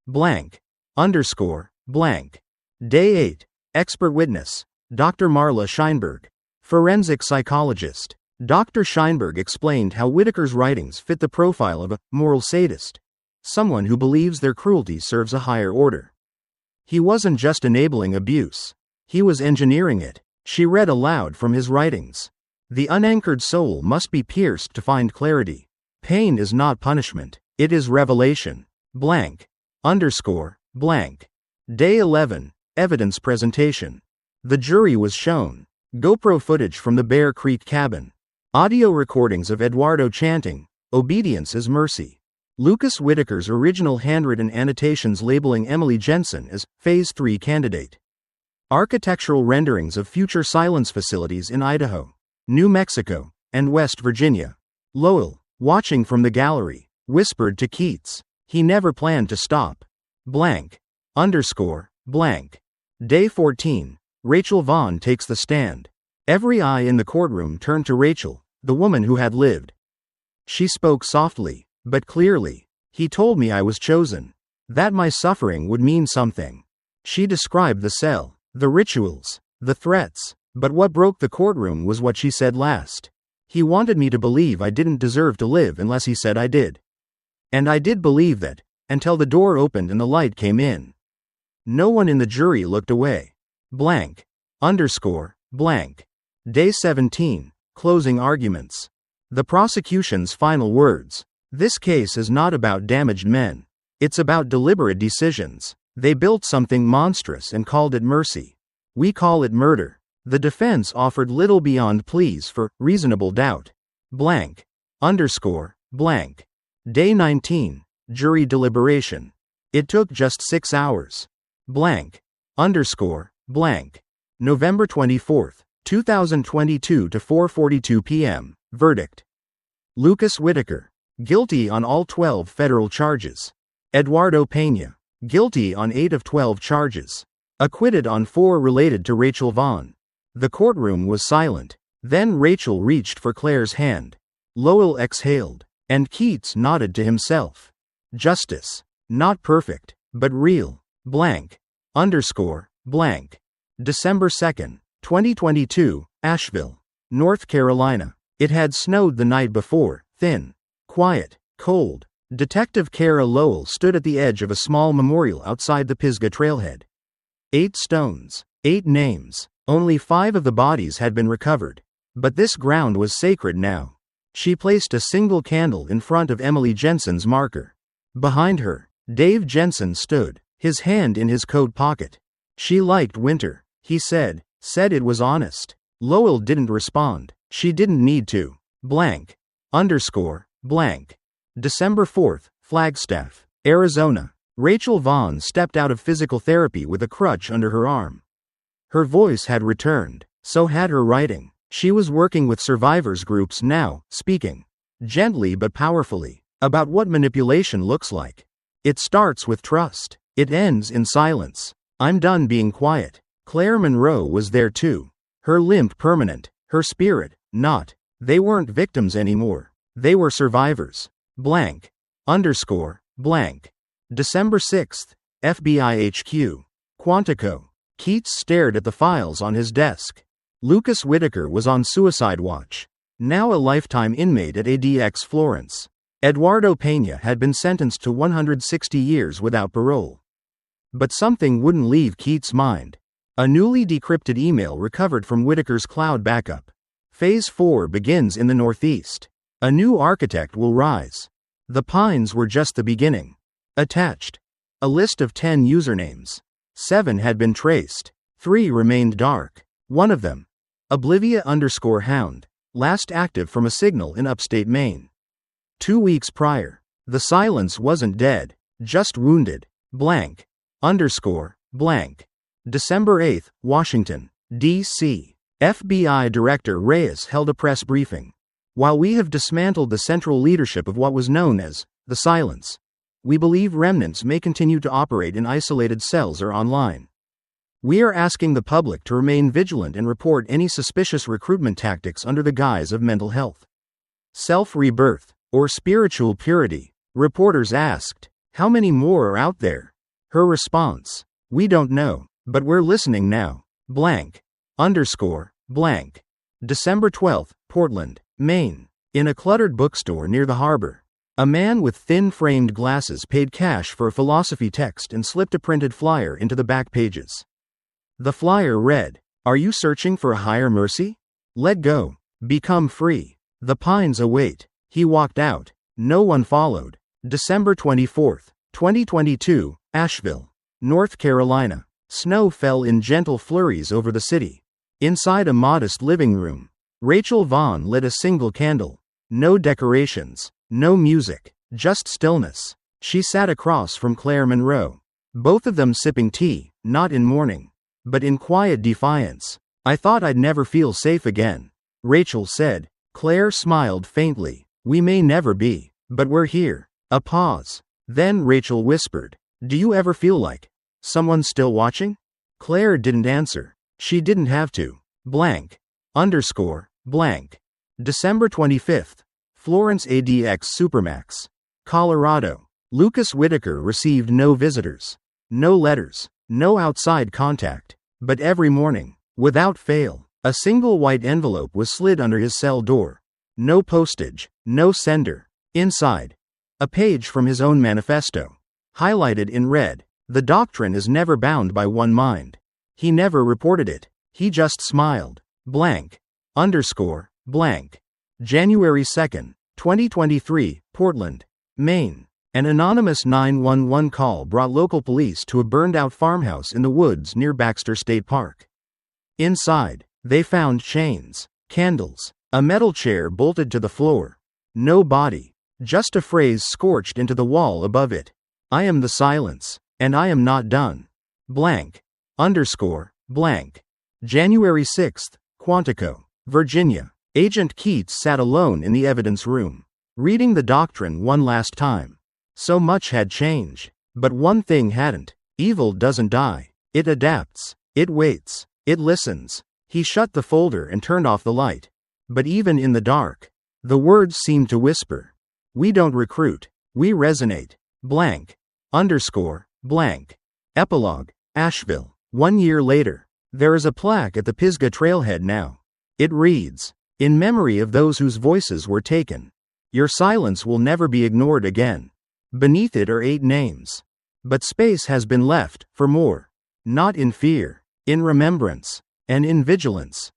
Blank, underscore, blank. Day 8, expert witness, Dr. Marla Scheinberg, forensic psychologist. Dr. Scheinberg explained how Whitaker's writings fit the profile of a moral sadist, someone who believes their cruelty serves a higher order. He wasn't just enabling abuse, he was engineering it. She read aloud from his writings. The unanchored soul must be pierced to find clarity. Pain is not punishment, it is revelation. Blank, underscore, blank. Day 11, evidence presentation. The jury was shown GoPro footage from the Bear Creek cabin, audio recordings of Eduardo chanting, "Obedience is mercy." Lucas Whitaker's original handwritten annotations labeling Emily Jensen as Phase 3 candidate. Architectural renderings of future silence facilities in Idaho, New Mexico, and West Virginia. Lowell, watching from the gallery, whispered to Keats, "He never planned to stop." Blank, underscore, blank. Day 14, Rachel Vaughn takes the stand. Every eye in the courtroom turned to Rachel, the woman who had lived. She spoke softly, but clearly. "He told me I was chosen, that my suffering would mean something." She described the cell, the rituals, the threats, but what broke the courtroom was what she said last. "He wanted me to believe I didn't deserve to live unless he said I did. And I did believe that, until the door opened and the light came in." No one in the jury looked away. Blank, underscore, blank. Day 17, closing arguments. The prosecution's final words. "This case is not about damaged men. It's about deliberate decisions. They built something monstrous and called it mercy. We call it murder." The defense offered little beyond pleas for reasonable doubt. Blank, underscore, blank. Day 19, jury deliberation. It took just 6 hours. Blank, underscore, blank. November 24, 2022 to 4:42 p.m. Verdict. Lucas Whitaker, guilty on all 12 federal charges. Eduardo Pena, guilty on 8 of 12 charges. Acquitted on 4 related to Rachel Vaughn. The courtroom was silent. Then Rachel reached for Claire's hand. Lowell exhaled, and Keats nodded to himself. Justice. Not perfect, but real. Blank. Underscore. Blank. December 2nd, 2022, Asheville, North Carolina. It had snowed the night before, thin, quiet, cold. Detective Kara Lowell stood at the edge of a small memorial outside the Pisgah trailhead. 8 stones, 8 names. Only 5 of the bodies had been recovered. But this ground was sacred now. She placed a single candle in front of Emily Jensen's marker. Behind her, Dave Jensen stood, his hand in his coat pocket. She liked winter, he said it was honest. Lowell didn't respond. She didn't need to. Blank. Underscore. Blank. December 4th, Flagstaff, Arizona. Rachel Vaughn stepped out of physical therapy with a crutch under her arm. Her voice had returned, so had her writing. She was working with survivors groups now, speaking, gently but powerfully, about what manipulation looks like. It starts with trust. It ends in silence. I'm done being quiet. Claire Monroe was there too. Her limp permanent, her spirit, not. They weren't victims anymore. They were survivors. Blank. Underscore. Blank. December 6th, FBI HQ. Quantico. Keats stared at the files on his desk. Lucas Whitaker was on suicide watch. Now a lifetime inmate at ADX Florence. Eduardo Peña had been sentenced to 160 years without parole. But something wouldn't leave Keats' mind. A newly decrypted email recovered from Whitaker's cloud backup. Phase 4 begins in the Northeast. A new architect will rise. The Pines were just the beginning. Attached. A list of 10 usernames. 7 had been traced. 3 remained dark. One of them, Oblivia_Hound, last active from a signal in upstate Maine. 2 weeks prior. The silence wasn't dead, just wounded. Blank. Underscore. Blank. December 8th, Washington, D.C. FBI Director Reyes held a press briefing. While we have dismantled the central leadership of what was known as the silence, we believe remnants may continue to operate in isolated cells or online. We are asking the public to remain vigilant and report any suspicious recruitment tactics under the guise of mental health, self-rebirth, or spiritual purity. Reporters asked, how many more are out there? Her response, we don't know, but we're listening now. Blank. Underscore. Blank. December 12th, Portland, Maine. In a cluttered bookstore near the harbor, a man with thin-framed glasses paid cash for a philosophy text and slipped a printed flyer into the back pages. The flyer read, are you searching for a higher mercy? Let go. Become free. The Pines await. He walked out. No one followed. December 24th, 2022, Asheville, North Carolina. Snow fell in gentle flurries over the city. Inside a modest living room, Rachel Vaughn lit a single candle. No decorations, no music, just stillness. She sat across from Claire Monroe, both of them sipping tea, not in mourning, but in quiet defiance. I thought I'd never feel safe again, Rachel said. Claire smiled faintly. We may never be, but we're here. A pause. Then Rachel whispered, do you ever feel like someone's still watching? Claire didn't answer. She didn't have to. Blank. Underscore. Blank. December 25th. Florence ADX Supermax, Colorado. Lucas Whitaker received no visitors, no letters, no outside contact. But every morning, without fail, a single white envelope was slid under his cell door. No postage, no sender. Inside, a page from his own manifesto. Highlighted in red, the doctrine is never bound by one mind. He never reported it. He just smiled. Blank. Underscore. Blank. January 2nd, 2023, Portland, Maine. An anonymous 911 call brought local police to a burned-out farmhouse in the woods near Baxter State Park. Inside, they found chains, candles, a metal chair bolted to the floor. No body, just a phrase scorched into the wall above it. I am the silence, and I am not done. Blank. Underscore. Blank. January 6th, Quantico, Virginia. Agent Keats sat alone in the evidence room, reading the doctrine one last time. So much had changed, but one thing hadn't. Evil doesn't die. It adapts. It waits. It listens. He shut the folder and turned off the light. But even in the dark, the words seemed to whisper. We don't recruit. We resonate. Blank. Underscore. Blank. Epilogue. Asheville. 1 year later. There is a plaque at the Pisgah trailhead now. It reads, "In memory of those whose voices were taken. Your silence will never be ignored again." Beneath it are 8 names. But space has been left for more. Not in fear, in remembrance, and in vigilance.